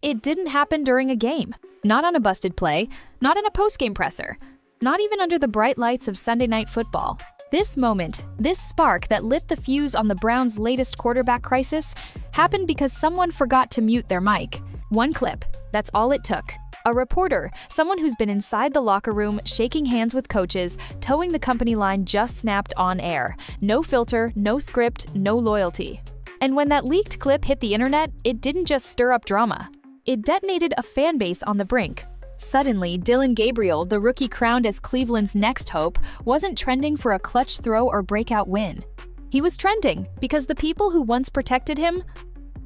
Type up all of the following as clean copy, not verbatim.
It didn't happen during a game, not on a busted play, not in a post-game presser, not even under the bright lights of Sunday Night Football. This moment, this spark that lit the fuse on the Browns' latest quarterback crisis, happened because someone forgot to mute their mic. One clip, that's all it took. A reporter, someone who's been inside the locker room, shaking hands with coaches, towing the company line just snapped on air. No filter, no script, no loyalty. And when that leaked clip hit the internet, it didn't just stir up drama. It detonated a fan base on the brink. Suddenly, Dylan Gabriel, the rookie crowned as Cleveland's next hope, wasn't trending for a clutch throw or breakout win. He was trending because the people who once protected him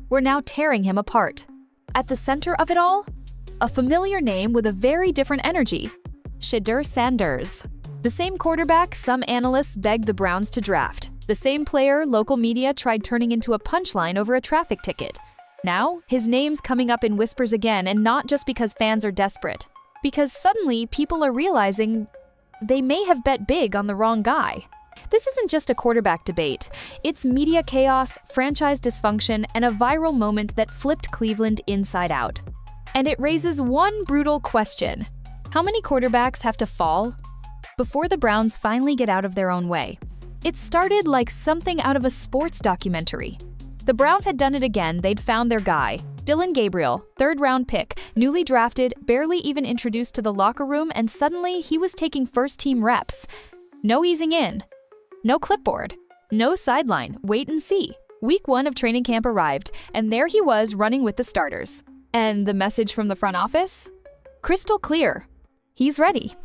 were now tearing him apart. At the center of it all, a familiar name with a very different energy: Shedeur Sanders. The same quarterback some analysts begged the Browns to draft. The same player local media tried turning into a punchline over a traffic ticket. Now, his name's coming up in whispers again, and not just because fans are desperate. Because suddenly, people are realizing they may have bet big on the wrong guy. This isn't just a quarterback debate. It's media chaos, franchise dysfunction, and a viral moment that flipped Cleveland inside out. And it raises one brutal question. How many quarterbacks have to fall before the Browns finally get out of their own way? It started like something out of a sports documentary. The Browns had done it again. They'd found their guy. Dylan Gabriel, third-round pick, newly drafted, barely even introduced to the locker room, and suddenly he was taking first-team reps. No easing in. No clipboard. No sideline. Wait and see. Week 1 of training camp arrived, and there he was running with the starters. And the message from the front office? Crystal clear. He's ready.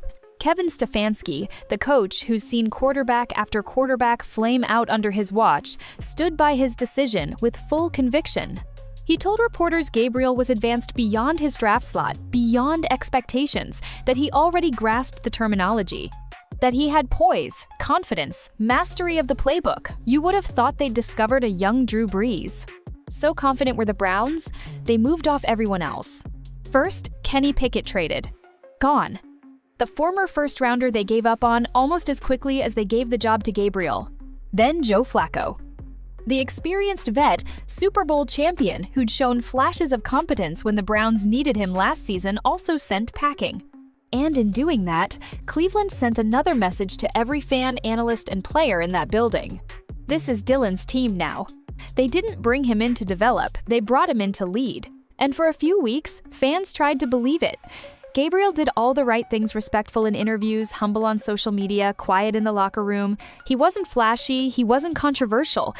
Kevin Stefanski, the coach who's seen quarterback after quarterback flame out under his watch, stood by his decision with full conviction. He told reporters Gabriel was advanced beyond his draft slot, beyond expectations, that he already grasped the terminology, that he had poise, confidence, mastery of the playbook. You would have thought they'd discovered a young Drew Brees. So confident were the Browns, they moved off everyone else. First, Kenny Pickett traded. Gone. The former first-rounder they gave up on almost as quickly as they gave the job to Gabriel. Then Joe Flacco. The experienced vet, Super Bowl champion who'd shown flashes of competence when the Browns needed him last season, also sent packing. And in doing that, Cleveland sent another message to every fan, analyst, and player in that building. This is Dylan's team now. They didn't bring him in to develop, they brought him in to lead. And for a few weeks, fans tried to believe it. Gabriel did all the right things, respectful in interviews, humble on social media, quiet in the locker room. He wasn't flashy, he wasn't controversial.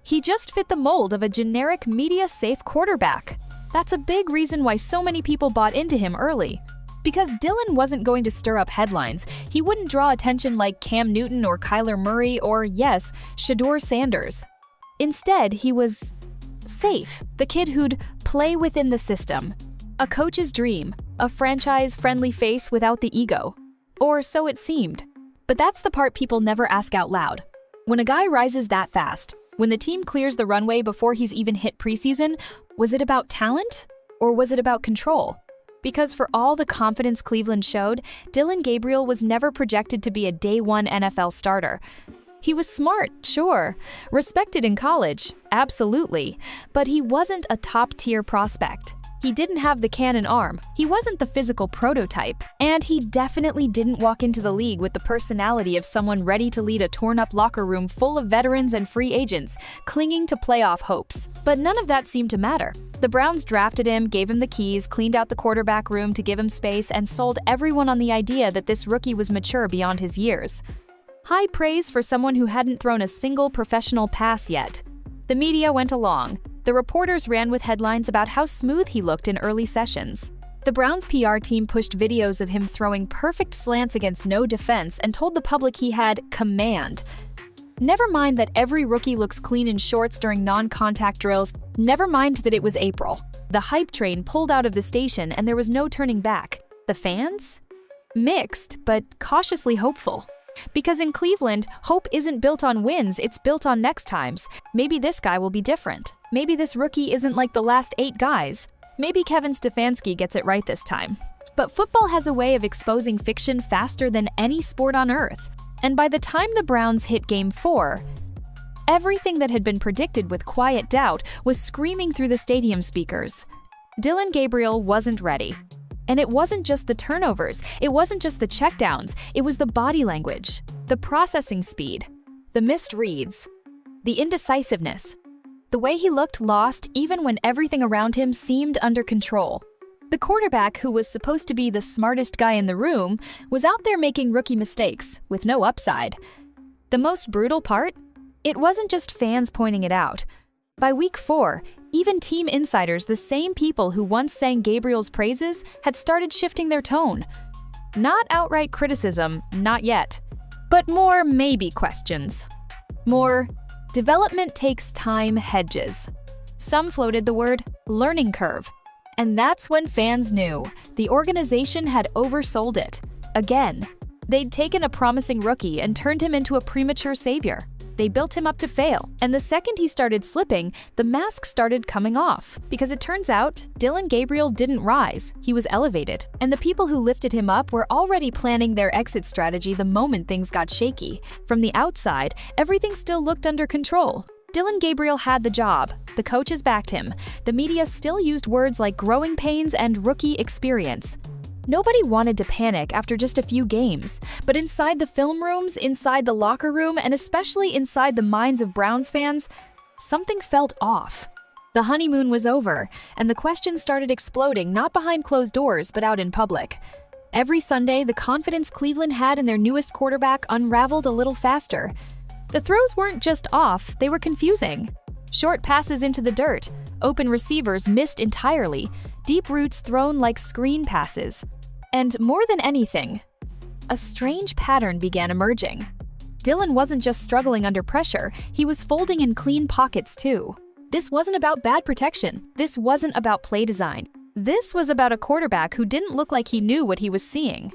He just fit the mold of a generic media-safe quarterback. That's a big reason why so many people bought into him early. Because Dylan wasn't going to stir up headlines. He wouldn't draw attention like Cam Newton or Kyler Murray or, yes, Shedeur Sanders. Instead, he was safe, the kid who'd play within the system. A coach's dream, a franchise-friendly face without the ego. Or so it seemed. But that's the part people never ask out loud. When a guy rises that fast, when the team clears the runway before he's even hit preseason, was it about talent? Or was it about control? Because for all the confidence Cleveland showed, Dylan Gabriel was never projected to be a day-one NFL starter. He was smart, sure. Respected in college, absolutely. But he wasn't a top-tier prospect. He didn't have the cannon arm, he wasn't the physical prototype, and he definitely didn't walk into the league with the personality of someone ready to lead a torn-up locker room full of veterans and free agents, clinging to playoff hopes. But none of that seemed to matter. The Browns drafted him, gave him the keys, cleaned out the quarterback room to give him space, and sold everyone on the idea that this rookie was mature beyond his years. High praise for someone who hadn't thrown a single professional pass yet. The media went along. The reporters ran with headlines about how smooth he looked in early sessions. The Browns' PR team pushed videos of him throwing perfect slants against no defense and told the public he had command. Never mind that every rookie looks clean in shorts during non-contact drills. Never mind that it was April. The hype train pulled out of the station and there was no turning back. The fans? Mixed, but cautiously hopeful. Because in Cleveland, hope isn't built on wins, it's built on next times. Maybe this guy will be different. Maybe this rookie isn't like the last 8 guys. Maybe Kevin Stefanski gets it right this time. But football has a way of exposing fiction faster than any sport on earth. And by the time the Browns hit Game 4, everything that had been predicted with quiet doubt was screaming through the stadium speakers. Dylan Gabriel wasn't ready. And it wasn't just the turnovers, it wasn't just the checkdowns, it was the body language, the processing speed, the missed reads, the indecisiveness, the way he looked lost even when everything around him seemed under control. The quarterback, who was supposed to be the smartest guy in the room, was out there making rookie mistakes with no upside. The most brutal part? It wasn't just fans pointing it out. By week 4, even team insiders, the same people who once sang Gabriel's praises, had started shifting their tone. Not outright criticism, not yet, but more maybe questions. More development takes time hedges. Some floated the word learning curve. And that's when fans knew the organization had oversold it. Again, they'd taken a promising rookie and turned him into a premature savior. They built him up to fail, and the second he started slipping, the mask started coming off. Because it turns out, Dylan Gabriel didn't rise, he was elevated. And the people who lifted him up were already planning their exit strategy the moment things got shaky. From the outside, everything still looked under control. Dylan Gabriel had the job, the coaches backed him, the media still used words like growing pains and rookie experience. Nobody wanted to panic after just a few games, but inside the film rooms, inside the locker room, and especially inside the minds of Browns fans, something felt off. The honeymoon was over, and the questions started exploding not behind closed doors but out in public. Every Sunday, the confidence Cleveland had in their newest quarterback unraveled a little faster. The throws weren't just off, they were confusing. Short passes into the dirt, open receivers missed entirely, deep routes thrown like screen passes. And more than anything, a strange pattern began emerging. Dylan wasn't just struggling under pressure, he was folding in clean pockets too. This wasn't about bad protection, this wasn't about play design. This was about a quarterback who didn't look like he knew what he was seeing.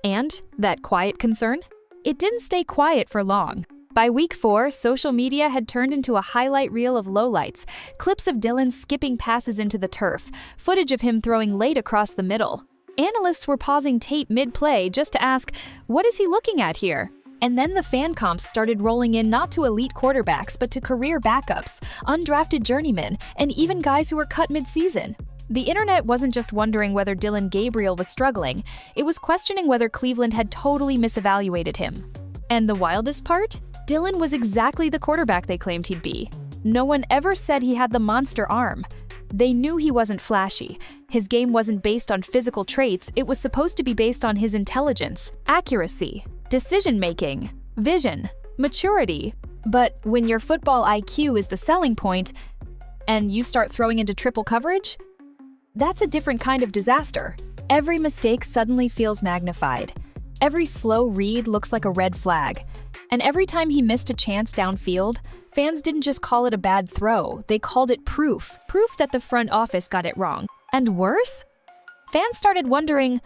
And that quiet concern? It didn't stay quiet for long. By week 4, social media had turned into a highlight reel of lowlights, clips of Dylan skipping passes into the turf, footage of him throwing late across the middle. Analysts were pausing tape mid-play just to ask, what is he looking at here? And then the fan comps started rolling in not to elite quarterbacks but to career backups, undrafted journeymen, and even guys who were cut mid-season. The internet wasn't just wondering whether Dylan Gabriel was struggling, it was questioning whether Cleveland had totally misevaluated him. And the wildest part? Dylan was exactly the quarterback they claimed he'd be. No one ever said he had the monster arm. They knew he wasn't flashy. His game wasn't based on physical traits, it was supposed to be based on his intelligence, accuracy, decision-making, vision, maturity. But when your football IQ is the selling point, and you start throwing into triple coverage, that's a different kind of disaster. Every mistake suddenly feels magnified. Every slow read looks like a red flag. And every time he missed a chance downfield, fans didn't just call it a bad throw, they called it proof that the front office got it wrong. And worse? Fans started wondering,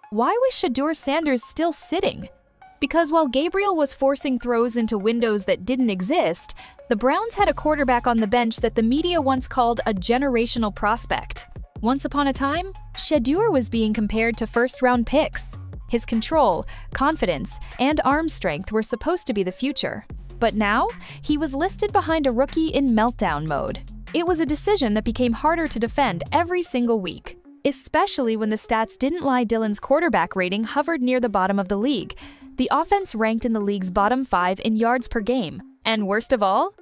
why was Shedeur Sanders still sitting? Because while Gabriel was forcing throws into windows that didn't exist, the Browns had a quarterback on the bench that the media once called a generational prospect. Once upon a time, Shedeur was being compared to first-round picks. His control, confidence, and arm strength were supposed to be the future. But now, he was listed behind a rookie in meltdown mode. It was a decision that became harder to defend every single week, especially when the stats didn't lie. Dylan's quarterback rating hovered near the bottom of the league. The offense ranked in the league's bottom 5 in yards per game. And worst of all,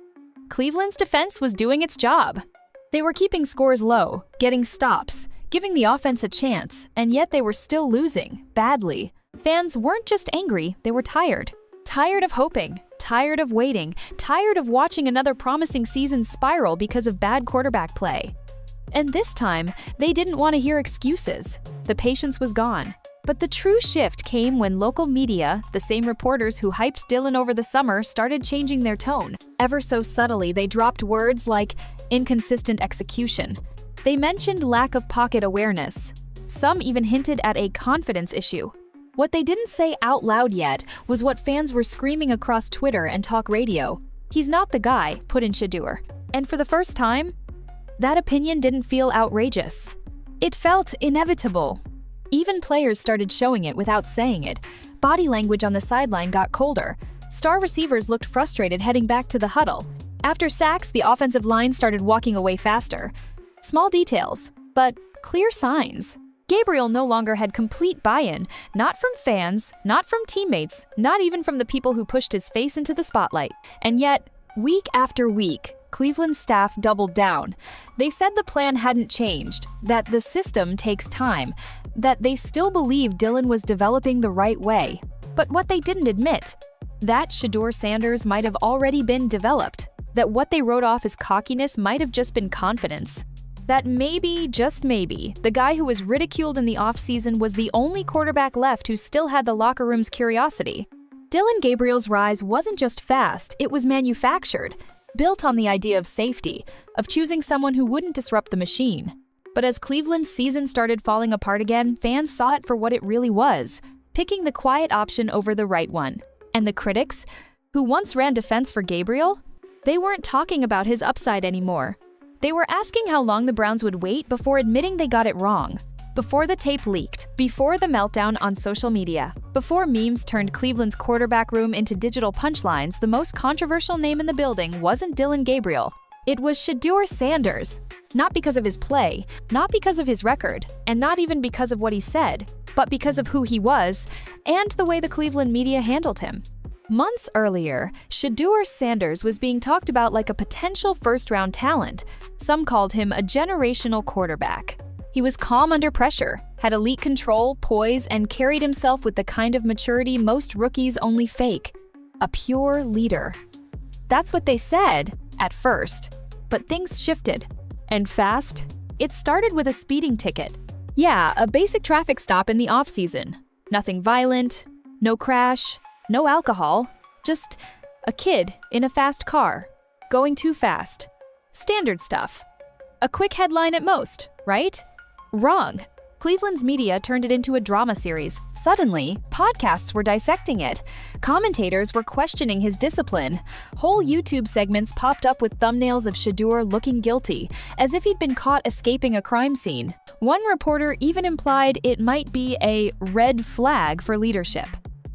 Cleveland's defense was doing its job. They were keeping scores low, getting stops, giving the offense a chance, and yet they were still losing, badly. Fans weren't just angry, they were tired. Tired of hoping, tired of waiting, tired of watching another promising season spiral because of bad quarterback play. And this time, they didn't want to hear excuses. The patience was gone. But the true shift came when local media, the same reporters who hyped Dylan over the summer, started changing their tone. Ever so subtly, they dropped words like inconsistent execution. They mentioned lack of pocket awareness. Some even hinted at a confidence issue. What they didn't say out loud yet was what fans were screaming across Twitter and talk radio. He's not the guy, put in Shedeur. And for the first time, that opinion didn't feel outrageous. It felt inevitable. Even players started showing it without saying it. Body language on the sideline got colder. Star receivers looked frustrated heading back to the huddle. After sacks, the offensive line started walking away faster. Small details, but Clear signs. Gabriel no longer had complete buy-in, not from fans, not from teammates, not even from the people who pushed his face into the spotlight. And yet, week after week, Cleveland's staff doubled down. They said the plan hadn't changed, that the system takes time, that they still believed Dylan was developing the right way. But what they didn't admit, that Shedeur Sanders might have already been developed, that what they wrote off as cockiness might have just been confidence. That maybe, just maybe, the guy who was ridiculed in the offseason was the only quarterback left who still had the locker room's curiosity. Dylan Gabriel's rise wasn't just fast, it was manufactured, built on the idea of safety, of choosing someone who wouldn't disrupt the machine. But as Cleveland's season started falling apart again, fans saw it for what it really was, picking the quiet option over the right one. And the critics, who once ran defense for Gabriel, they weren't talking about his upside anymore. They were asking how long the Browns would wait before admitting they got it wrong, before the tape leaked, before the meltdown on social media, before memes turned Cleveland's quarterback room into digital punchlines. The most controversial name in the building wasn't Dylan Gabriel. It was Shedeur Sanders. Not because of his play, not because of his record, and not even because of what he said, but because of who he was and the way the Cleveland media handled him. Months earlier, Shedeur Sanders was being talked about like a potential first-round talent. Some called him a generational quarterback. He was calm under pressure, had elite control, poise, and carried himself with the kind of maturity most rookies only fake. A pure leader. That's what they said, at first. But things shifted. And fast. It started with a speeding ticket. Yeah, a basic traffic stop in the off-season. Nothing violent, no crash, no alcohol, just a kid in a fast car, going too fast. Standard stuff. A quick headline at most, right? Wrong. Cleveland's media turned it into a drama series. Suddenly, podcasts were dissecting it. Commentators were questioning his discipline. Whole YouTube segments popped up with thumbnails of Shedeur looking guilty, as if he'd been caught escaping a crime scene. One reporter even implied it might be a red flag for leadership.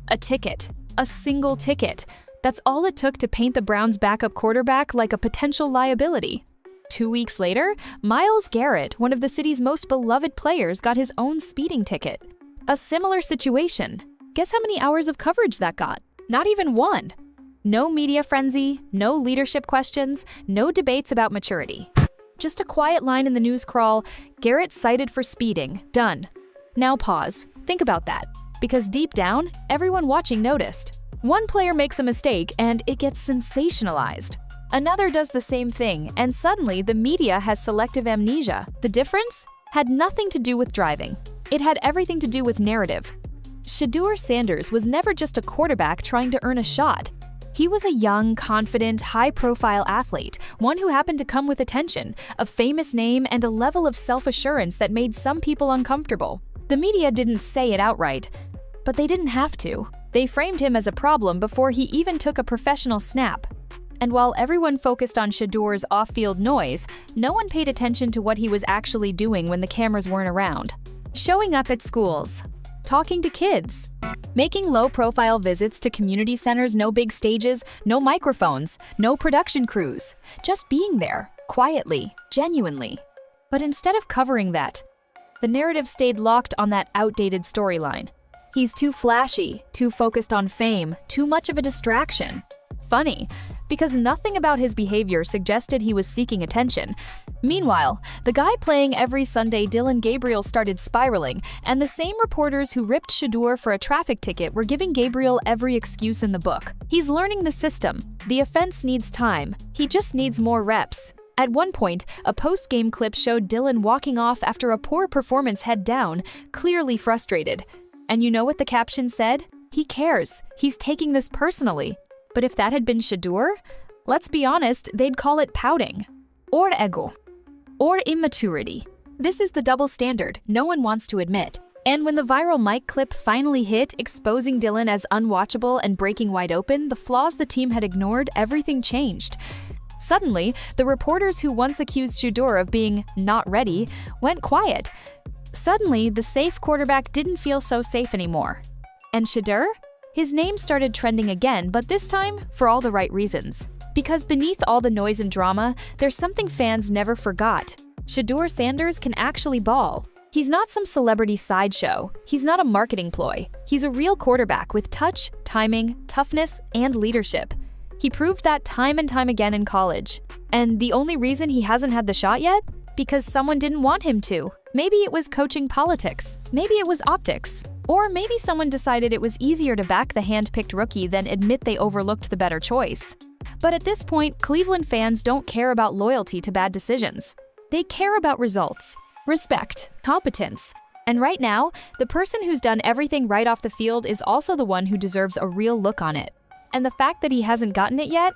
A ticket. A single ticket. That's all it took to paint the Browns' backup quarterback like a potential liability. 2 weeks later, Myles Garrett, one of the city's most beloved players, got his own speeding ticket. A similar situation. Guess how many hours of coverage that got? Not even one. No media frenzy, no leadership questions, no debates about maturity. Just a quiet line in the news crawl, Garrett cited for speeding. Done. Now pause. Think about that. Because deep down, everyone watching noticed. One player makes a mistake and it gets sensationalized. Another does the same thing, and suddenly the media has selective amnesia. The difference had nothing to do with driving. It had everything to do with narrative. Shedeur Sanders was never just a quarterback trying to earn a shot. He was a young, confident, high-profile athlete, one who happened to come with attention, a famous name, and a level of self-assurance that made some people uncomfortable. The media didn't say it outright, but they didn't have to. They framed him as a problem before he even took a professional snap. And while everyone focused on Shedeur's off-field noise, no one paid attention to what he was actually doing when the cameras weren't around. Showing up at schools, talking to kids, making low-profile visits to community centers, no big stages, no microphones, no production crews, just being there, quietly, genuinely. But instead of covering that, the narrative stayed locked on that outdated storyline. He's too flashy, too focused on fame, too much of a distraction. Funny, because nothing about his behavior suggested he was seeking attention. Meanwhile, the guy playing every Sunday, Dylan Gabriel, started spiraling, and the same reporters who ripped Shedeur for a traffic ticket were giving Gabriel every excuse in the book. He's learning the system. The offense needs time. He just needs more reps. At one point, a post-game clip showed Dylan walking off after a poor performance head down, clearly frustrated. And you know what the caption said? He cares. He's taking this personally. But if that had been Shedeur, let's be honest, they'd call it pouting. Or ego. Or immaturity. This is the double standard no one wants to admit. And when the viral mic clip finally hit, exposing Dylan as unwatchable and breaking wide open the flaws the team had ignored, everything changed. Suddenly, the reporters who once accused Shedeur of being not ready went quiet. Suddenly, the safe quarterback didn't feel so safe anymore. And Shedeur? His name started trending again, but this time for all the right reasons. Because beneath all the noise and drama, there's something fans never forgot. Shedeur Sanders can actually ball. He's not some celebrity sideshow. He's not a marketing ploy. He's a real quarterback with touch, timing, toughness, and leadership. He proved that time and time again in college. And the only reason he hasn't had the shot yet? Because someone didn't want him to. Maybe it was coaching politics. Maybe it was optics. Or maybe someone decided it was easier to back the hand-picked rookie than admit they overlooked the better choice. But at this point, Cleveland fans don't care about loyalty to bad decisions. They care about results, respect, competence. And right now, the person who's done everything right off the field is also the one who deserves a real look on it. And the fact that he hasn't gotten it yet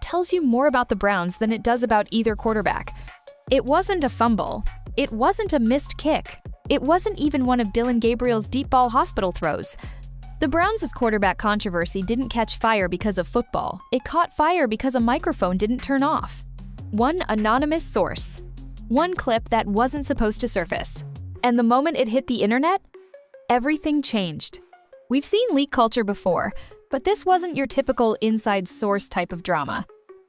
tells you more about the Browns than it does about either quarterback. It wasn't a fumble. It wasn't a missed kick. It wasn't even one of Dylan Gabriel's deep ball hospital throws. The Browns' quarterback controversy didn't catch fire because of football. It caught fire because a microphone didn't turn off. One anonymous source. One clip that wasn't supposed to surface. And the moment it hit the internet, everything changed. We've seen leak culture before, but this wasn't your typical inside source type of drama.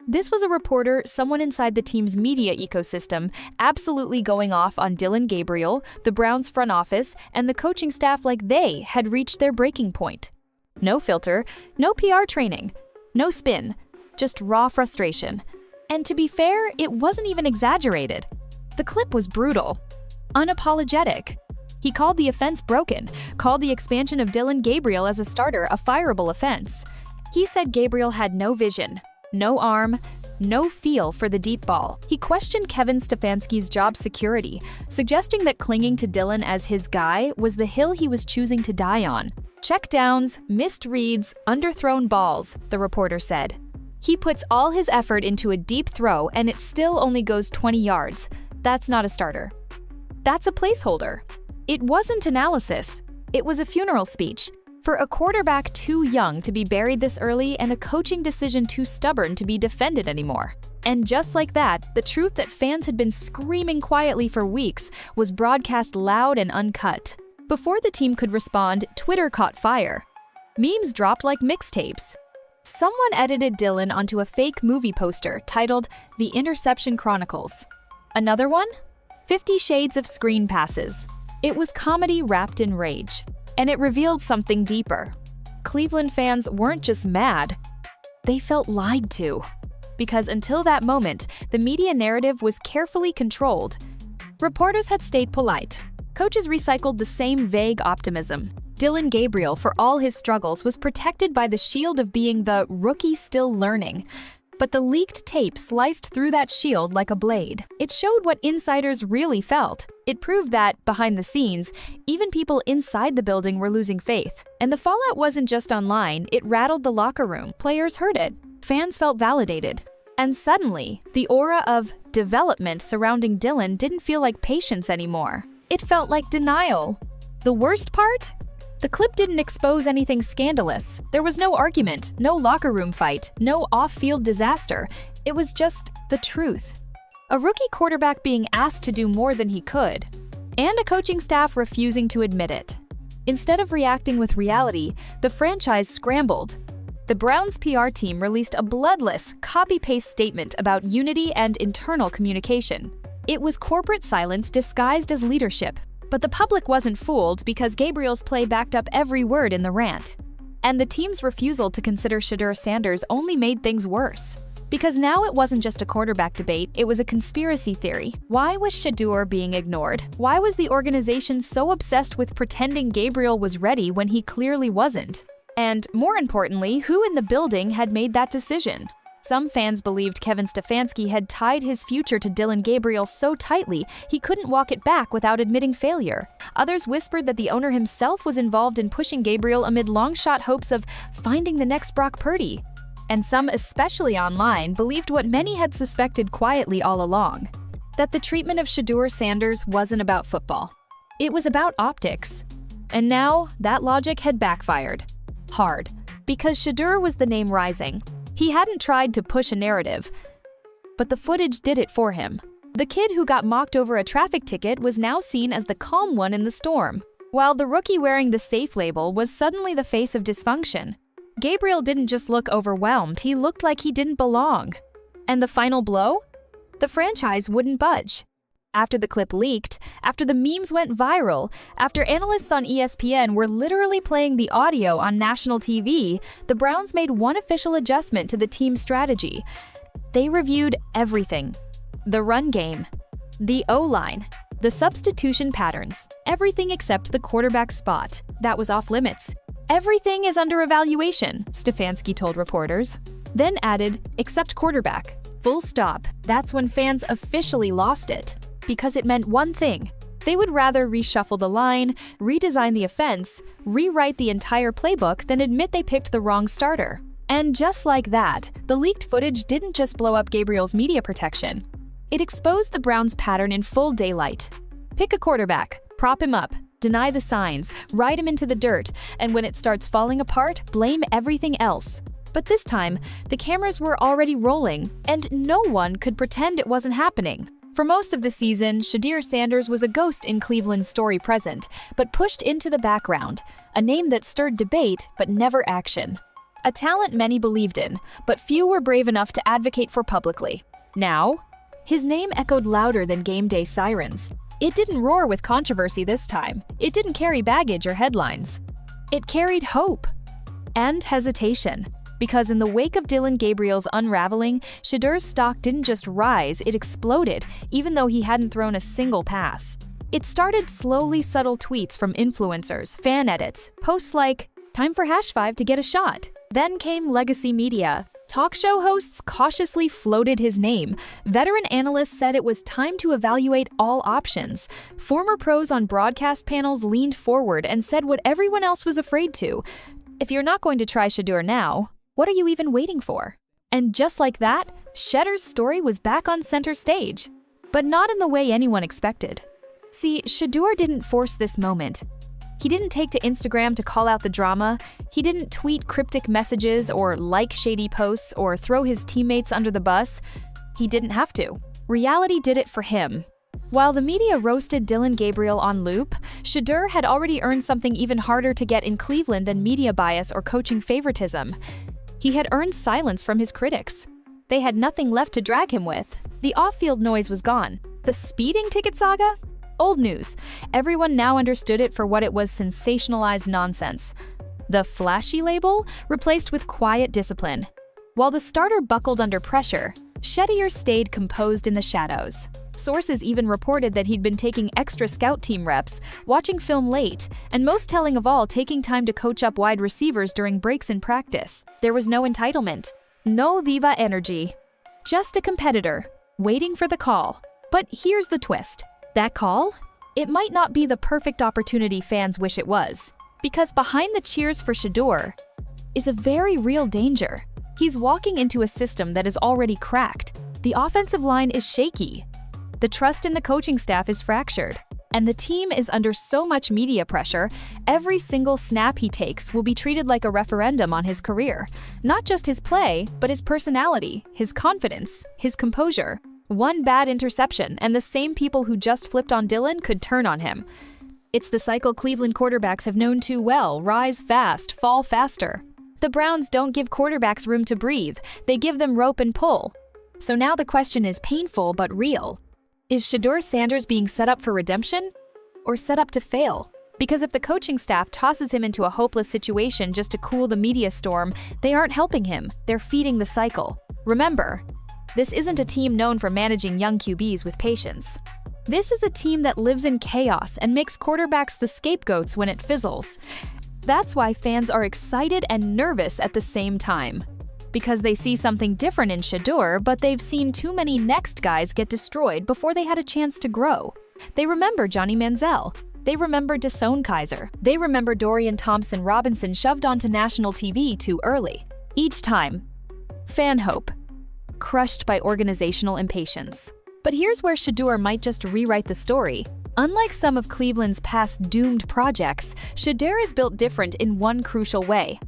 This was a reporter, someone inside the team's media ecosystem, absolutely going off on Dylan Gabriel, the Browns front office, and the coaching staff like they had reached their breaking point. No filter, no PR training, no spin, just raw frustration. And to be fair, it wasn't even exaggerated. The clip was brutal, unapologetic. He called the offense broken, called the expansion of Dylan Gabriel as a starter a fireable offense. He said Gabriel had no vision, no arm, no feel for the deep ball. He questioned Kevin Stefanski's job security, suggesting that clinging to Dylan as his guy was the hill he was choosing to die on. Checkdowns, missed reads, underthrown balls, the reporter said. He puts all his effort into a deep throw and it still only goes 20 yards. That's not a starter. That's a placeholder. It wasn't analysis. It was a funeral speech. For a quarterback too young to be buried this early and a coaching decision too stubborn to be defended anymore. And just like that, the truth that fans had been screaming quietly for weeks was broadcast loud and uncut. Before the team could respond, Twitter caught fire. Memes dropped like mixtapes. Someone edited Dylan onto a fake movie poster titled The Interception Chronicles. Another one? 50 Shades of Screen Passes. It was comedy wrapped in rage. And it revealed something deeper. Cleveland fans weren't just mad, they felt lied to. Because until that moment, the media narrative was carefully controlled. Reporters had stayed polite. Coaches recycled the same vague optimism. Dylan Gabriel, for all his struggles, was protected by the shield of being the rookie still learning. But the leaked tape sliced through that shield like a blade. It showed what insiders really felt. It proved that, behind the scenes, even people inside the building were losing faith. And the fallout wasn't just online, it rattled the locker room. Players heard it. Fans felt validated. And suddenly, the aura of development surrounding Dylan didn't feel like patience anymore. It felt like denial. The worst part? The clip didn't expose anything scandalous. There was no argument, no locker room fight, no off-field disaster. It was just the truth. A rookie quarterback being asked to do more than he could, and a coaching staff refusing to admit it. Instead of reacting with reality, the franchise scrambled. The Browns' PR team released a bloodless, copy-paste statement about unity and internal communication. It was corporate silence disguised as leadership. But the public wasn't fooled because Gabriel's play backed up every word in the rant. And the team's refusal to consider Shedeur Sanders only made things worse. Because now it wasn't just a quarterback debate, it was a conspiracy theory. Why was Shedeur being ignored? Why was the organization so obsessed with pretending Gabriel was ready when he clearly wasn't? And more importantly, who in the building had made that decision? Some fans believed Kevin Stefanski had tied his future to Dylan Gabriel so tightly he couldn't walk it back without admitting failure. Others whispered that the owner himself was involved in pushing Gabriel amid long-shot hopes of finding the next Brock Purdy. And some, especially online, believed what many had suspected quietly all along, that the treatment of Shedeur Sanders wasn't about football. It was about optics. And now, that logic had backfired. Hard. Because Shedeur was the name rising. He hadn't tried to push a narrative, but the footage did it for him. The kid who got mocked over a traffic ticket was now seen as the calm one in the storm, while the rookie wearing the safe label was suddenly the face of dysfunction. Gabriel didn't just look overwhelmed, he looked like he didn't belong. And the final blow? The franchise wouldn't budge. After the clip leaked, after the memes went viral, after analysts on ESPN were literally playing the audio on national TV, the Browns made one official adjustment to the team's strategy. They reviewed everything. The run game, the O-line, the substitution patterns, everything except the quarterback spot. That was off limits. Everything is under evaluation, Stefanski told reporters. Then added, except quarterback. Full stop. That's when fans officially lost it. Because it meant one thing. They would rather reshuffle the line, redesign the offense, rewrite the entire playbook than admit they picked the wrong starter. And just like that, the leaked footage didn't just blow up Gabriel's media protection. It exposed the Browns' pattern in full daylight. Pick a quarterback, prop him up, deny the signs, ride him into the dirt, and when it starts falling apart, blame everything else. But this time, the cameras were already rolling, and no one could pretend it wasn't happening. For most of the season, Shedeur Sanders was a ghost in Cleveland's story present, but pushed into the background, a name that stirred debate but never action. A talent many believed in, but few were brave enough to advocate for publicly. Now, his name echoed louder than game day sirens. It didn't roar with controversy this time. It didn't carry baggage or headlines. It carried hope and hesitation. Because in the wake of Dylan Gabriel's unraveling, Shedeur's stock didn't just rise, it exploded, even though he hadn't thrown a single pass. It started slowly subtle tweets from influencers, fan edits, posts like, "Time for #5 to get a shot." Then came legacy media. Talk show hosts cautiously floated his name. Veteran analysts said it was time to evaluate all options. Former pros on broadcast panels leaned forward and said what everyone else was afraid to. If you're not going to try Shedeur now, what are you even waiting for? And just like that, Shedeur's story was back on center stage. But not in the way anyone expected. See, Shedeur didn't force this moment. He didn't take to Instagram to call out the drama. He didn't tweet cryptic messages or like shady posts or throw his teammates under the bus. He didn't have to. Reality did it for him. While the media roasted Dylan Gabriel on loop, Shedeur had already earned something even harder to get in Cleveland than media bias or coaching favoritism. He had earned silence from his critics. They had nothing left to drag him with. The off-field noise was gone. The speeding ticket saga? Old news. Everyone now understood it for what it was: sensationalized nonsense. The flashy label replaced with quiet discipline. While the starter buckled under pressure, Shedeur stayed composed in the shadows. Sources even reported that he'd been taking extra scout team reps, watching film late, and most telling of all, taking time to coach up wide receivers during breaks in practice. There was no entitlement, no diva energy, just a competitor, waiting for the call. But here's the twist. That call? It might not be the perfect opportunity fans wish it was, because behind the cheers for Shedeur is a very real danger. He's walking into a system that is already cracked. The offensive line is shaky. The trust in the coaching staff is fractured, and the team is under so much media pressure, every single snap he takes will be treated like a referendum on his career. Not just his play, but his personality, his confidence, his composure. One bad interception, and the same people who just flipped on Dylan could turn on him. It's the cycle Cleveland quarterbacks have known too well: rise fast, fall faster. The Browns don't give quarterbacks room to breathe, they give them rope and pull. So now the question is painful but real. Is Shedeur Sanders being set up for redemption or set up to fail? Because if the coaching staff tosses him into a hopeless situation just to cool the media storm, they aren't helping him, they're feeding the cycle. Remember, this isn't a team known for managing young QBs with patience. This is a team that lives in chaos and makes quarterbacks the scapegoats when it fizzles. That's why fans are excited and nervous at the same time. Because they see something different in Shedeur, but they've seen too many next guys get destroyed before they had a chance to grow. They remember Johnny Manziel. They remember DeSone Kaiser. They remember Dorian Thompson-Robinson shoved onto national TV too early. Each time, fan hope, crushed by organizational impatience. But here's where Shedeur might just rewrite the story. Unlike some of Cleveland's past doomed projects, Shedeur is built different in one crucial way.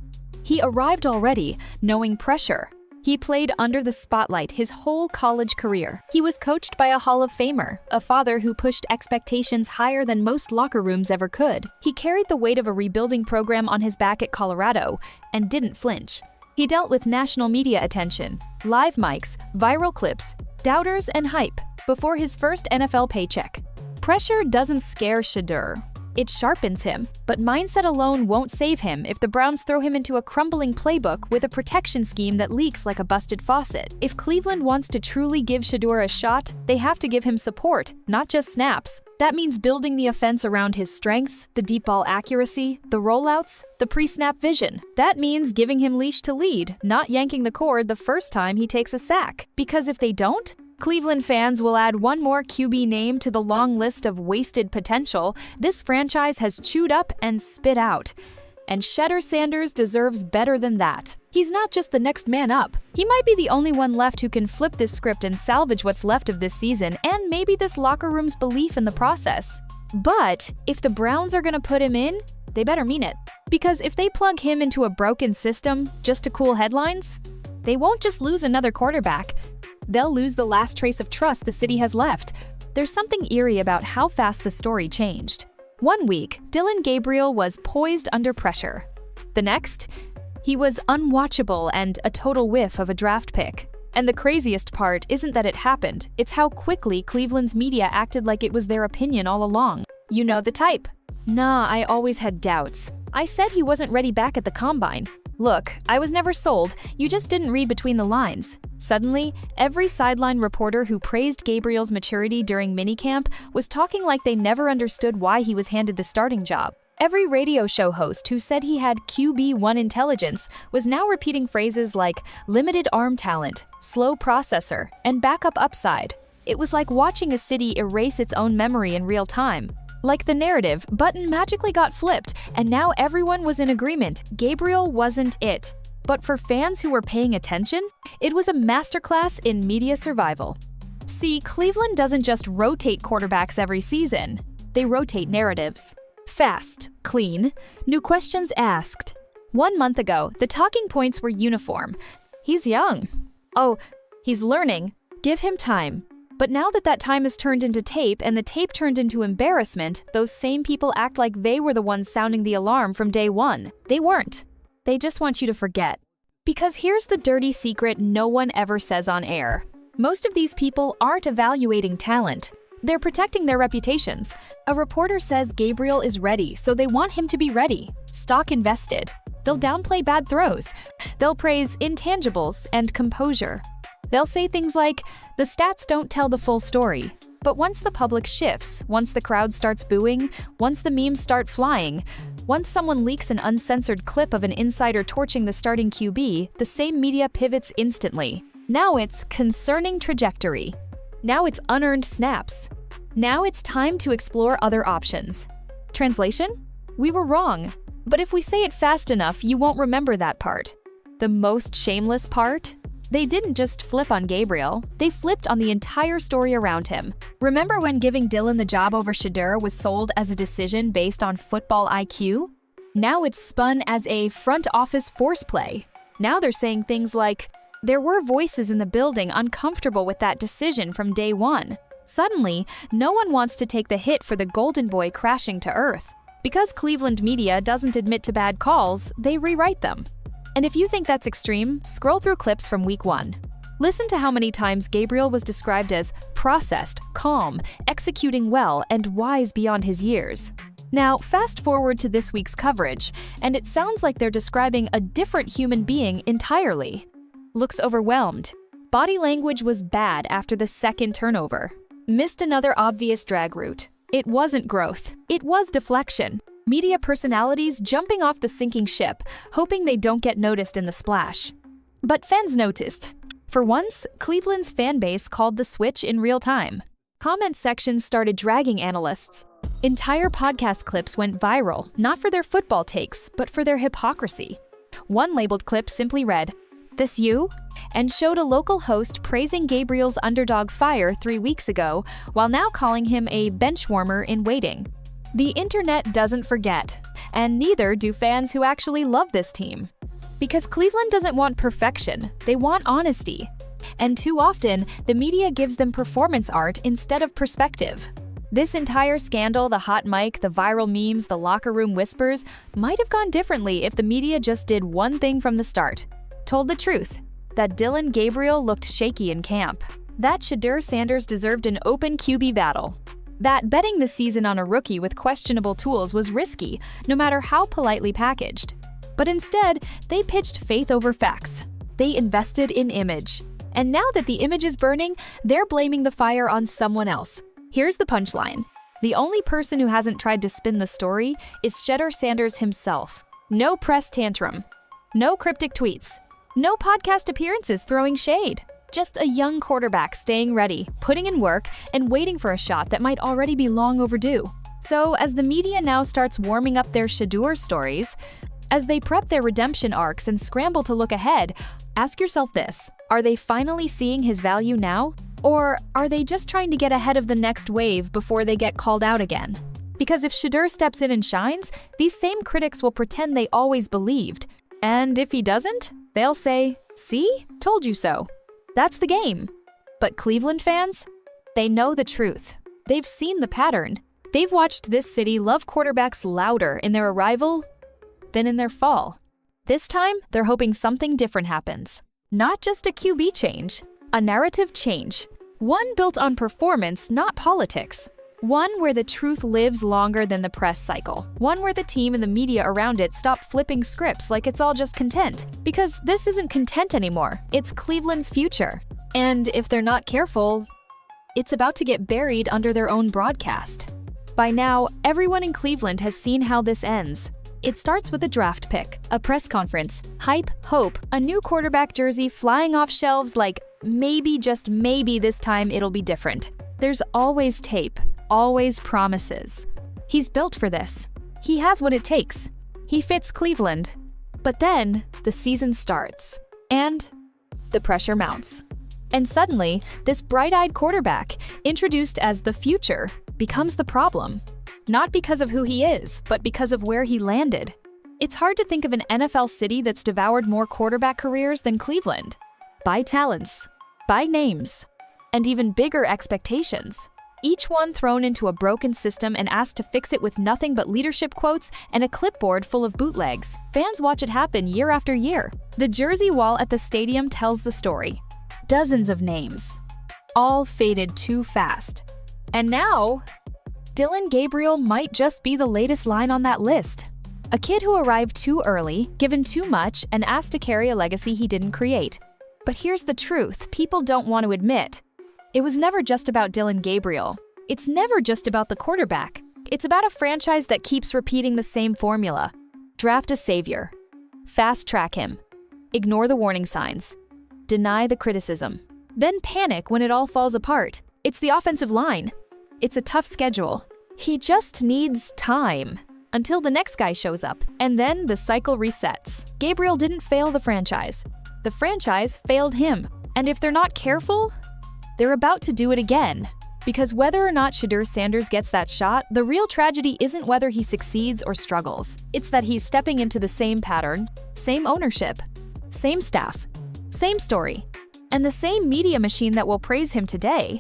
He arrived already, knowing pressure. He played under the spotlight his whole college career. He was coached by a Hall of Famer, a father who pushed expectations higher than most locker rooms ever could. He carried the weight of a rebuilding program on his back at Colorado and didn't flinch. He dealt with national media attention, live mics, viral clips, doubters, and hype. before his first NFL paycheck. Pressure doesn't scare Shedeur. It sharpens him, but mindset alone won't save him if the Browns throw him into a crumbling playbook with a protection scheme that leaks like a busted faucet. If Cleveland wants to truly give Shedeur a shot, they have to give him support, not just snaps. That means building the offense around his strengths, the deep ball accuracy, the rollouts, the pre-snap vision. That means giving him leash to lead, not yanking the cord the first time he takes a sack. Because if they don't, Cleveland fans will add one more QB name to the long list of wasted potential this franchise has chewed up and spit out. And Shedeur Sanders deserves better than that. He's not just the next man up. He might be the only one left who can flip this script and salvage what's left of this season and maybe this locker room's belief in the process. But if the Browns are gonna put him in, they better mean it. Because if they plug him into a broken system just to cool headlines, they won't just lose another quarterback. They'll lose the last trace of trust the city has left. There's something eerie about how fast the story changed. One week, Dylan Gabriel was poised under pressure. The next, he was unwatchable and a total whiff of a draft pick. And the craziest part isn't that it happened, it's how quickly Cleveland's media acted like it was their opinion all along. You know the type. Nah, I always had doubts. I said he wasn't ready back at the combine. Look, I was never sold, you just didn't read between the lines. Suddenly, every sideline reporter who praised Gabriel's maturity during minicamp was talking like they never understood why he was handed the starting job. Every radio show host who said he had QB1 intelligence was now repeating phrases like limited arm talent, slow processor, and backup upside. It was like watching a city erase its own memory in real time. Like the narrative button magically got flipped, and now everyone was in agreement. Gabriel wasn't it. But for fans who were paying attention, it was a masterclass in media survival. See, Cleveland doesn't just rotate quarterbacks every season. They rotate narratives. Fast, clean, new questions asked. 1 month ago, the talking points were uniform. He's young. Oh, he's learning. Give him time. But now that time is turned into tape and the tape turned into embarrassment, those same people act like they were the ones sounding the alarm from day one. They weren't. They just want you to forget. Because here's the dirty secret no one ever says on air. Most of these people aren't evaluating talent. They're protecting their reputations. A reporter says Gabriel is ready, so they want him to be ready. Stock invested. They'll downplay bad throws. They'll praise intangibles and composure. They'll say things like, the stats don't tell the full story. But once the public shifts, once the crowd starts booing, once the memes start flying, once someone leaks an uncensored clip of an insider torching the starting QB, the same media pivots instantly. Now it's concerning trajectory. Now it's unearned snaps. Now it's time to explore other options. Translation? We were wrong. But if we say it fast enough, you won't remember that part. The most shameless part? They didn't just flip on Gabriel, they flipped on the entire story around him. Remember when giving Dylan the job over Shedeur was sold as a decision based on football IQ? Now it's spun as a front office force play. Now they're saying things like, there were voices in the building uncomfortable with that decision from day one. Suddenly, no one wants to take the hit for the golden boy crashing to earth. Because Cleveland media doesn't admit to bad calls, they rewrite them. And if you think that's extreme, scroll through clips from week 1. Listen to how many times Gabriel was described as processed, calm, executing well, and wise beyond his years. Now, fast forward to this week's coverage, and it sounds like they're describing a different human being entirely. Looks overwhelmed. Body language was bad after the second turnover. Missed another obvious drag route. It wasn't growth. It was deflection. Media personalities jumping off the sinking ship, hoping they don't get noticed in the splash. But fans noticed. For once, Cleveland's fan base called the switch in real time. Comment sections started dragging analysts. Entire podcast clips went viral, not for their football takes, but for their hypocrisy. One labeled clip simply read, "This you?" and showed a local host praising Gabriel's underdog fire 3 weeks ago, while now calling him a bench warmer in waiting. The internet doesn't forget, and neither do fans who actually love this team. Because Cleveland doesn't want perfection, they want honesty. And too often, the media gives them performance art instead of perspective. This entire scandal, the hot mic, the viral memes, the locker room whispers, might have gone differently if the media just did one thing from the start. Told the truth, that Dylan Gabriel looked shaky in camp. that Shedeur Sanders deserved an open QB battle. That betting the season on a rookie with questionable tools was risky, no matter how politely packaged. But instead, they pitched faith over facts. They invested in image. And now that the image is burning, they're blaming the fire on someone else. Here's the punchline. The only person who hasn't tried to spin the story is Shedeur Sanders himself. No press tantrum. No cryptic tweets. No podcast appearances throwing shade. Just a young quarterback staying ready, putting in work, and waiting for a shot that might already be long overdue. So as the media now starts warming up their Shedeur stories, as they prep their redemption arcs and scramble to look ahead, ask yourself this: are they finally seeing his value now? Or are they just trying to get ahead of the next wave before they get called out again? Because if Shedeur steps in and shines, these same critics will pretend they always believed. And if he doesn't, they'll say, "See? Told you so." That's the game. But Cleveland fans? They know the truth. They've seen the pattern. They've watched this city love quarterbacks louder in their arrival than in their fall. This time, they're hoping something different happens. Not just a QB change, a narrative change. One built on performance, not politics. One where the truth lives longer than the press cycle. One where the team and the media around it stop flipping scripts like it's all just content. Because this isn't content anymore. It's Cleveland's future. And if they're not careful, it's about to get buried under their own broadcast. By now, everyone in Cleveland has seen how this ends. It starts with a draft pick, a press conference, hype, hope, a new quarterback jersey flying off shelves like maybe, just maybe this time it'll be different. There's always tape, always promises. He's built for this. He has what it takes. He fits Cleveland. But then, the season starts. And the pressure mounts. And suddenly, this bright-eyed quarterback, introduced as the future, becomes the problem. Not because of who he is, but because of where he landed. It's hard to think of an NFL city that's devoured more quarterback careers than Cleveland. By talents, by names, and even bigger expectations. Each one thrown into a broken system and asked to fix it with nothing but leadership quotes and a clipboard full of bootlegs. Fans watch it happen year after year. The jersey wall at the stadium tells the story. Dozens of names. All faded too fast. And now, Dylan Gabriel might just be the latest line on that list. A kid who arrived too early, given too much, and asked to carry a legacy he didn't create. But here's the truth people don't want to admit. It was never just about Dylan Gabriel. It's never just about the quarterback. It's about a franchise that keeps repeating the same formula. Draft a savior. Fast-track him. Ignore the warning signs. Deny the criticism. Then panic when it all falls apart. It's the offensive line. It's a tough schedule. He just needs time until the next guy shows up, and then the cycle resets. Gabriel didn't fail the franchise. The franchise failed him. And if they're not careful, they're about to do it again. Because whether or not Shedeur Sanders gets that shot, the real tragedy isn't whether he succeeds or struggles. It's that he's stepping into the same pattern, same ownership, same staff, same story, and the same media machine that will praise him today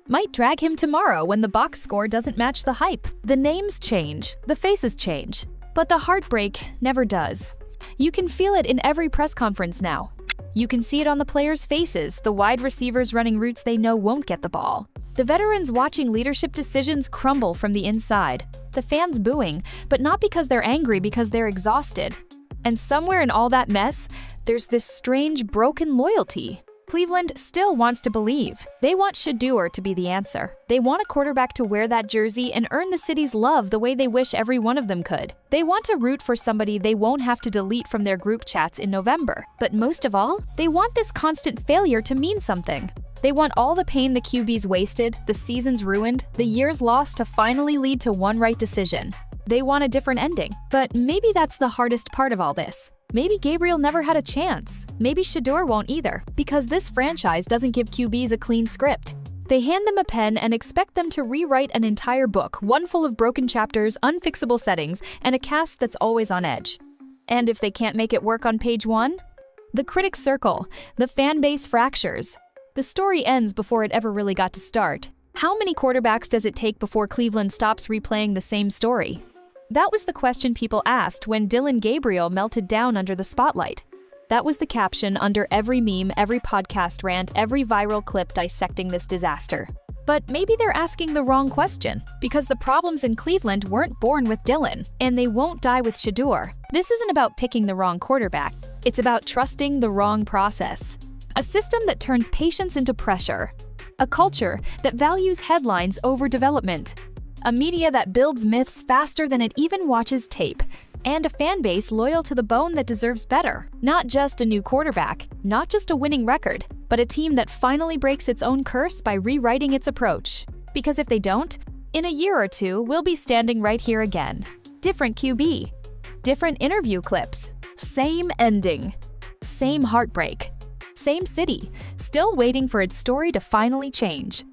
might drag him tomorrow when the box score doesn't match the hype. The names change, the faces change, but the heartbreak never does. You can feel it in every press conference now. You can see it on the players' faces, the wide receivers running routes they know won't get the ball. The veterans watching leadership decisions crumble from the inside. The fans booing, but not because they're angry, because they're exhausted. And somewhere in all that mess, there's this strange broken loyalty. Cleveland still wants to believe. They want Shedeur to be the answer. They want a quarterback to wear that jersey and earn the city's love the way they wish every one of them could. They want to root for somebody they won't have to delete from their group chats in November. But most of all, they want this constant failure to mean something. They want all the pain the QB's wasted, the seasons ruined, the years lost to finally lead to one right decision. They want a different ending. But maybe that's the hardest part of all this. Maybe Gabriel never had a chance. Maybe Shedeur won't either, because this franchise doesn't give QBs a clean script. They hand them a pen and expect them to rewrite an entire book, one full of broken chapters, unfixable settings, and a cast that's always on edge. And if they can't make it work on page one? The critics circle, the fan base fractures. The story ends before it ever really got to start. How many quarterbacks does it take before Cleveland stops replaying the same story? That was the question people asked when Dylan Gabriel melted down under the spotlight. That was the caption under every meme, every podcast rant, every viral clip dissecting this disaster. But maybe they're asking the wrong question, because the problems in Cleveland weren't born with Dylan, and they won't die with Shedeur. This isn't about picking the wrong quarterback. It's about trusting the wrong process. A system that turns patience into pressure. A culture that values headlines over development. A media that builds myths faster than it even watches tape. And a fan base loyal to the bone that deserves better. Not just a new quarterback, not just a winning record, but a team that finally breaks its own curse by rewriting its approach. Because if they don't, in a year or two, we'll be standing right here again. Different QB. Different interview clips. Same ending. Same heartbreak. Same city, still waiting for its story to finally change.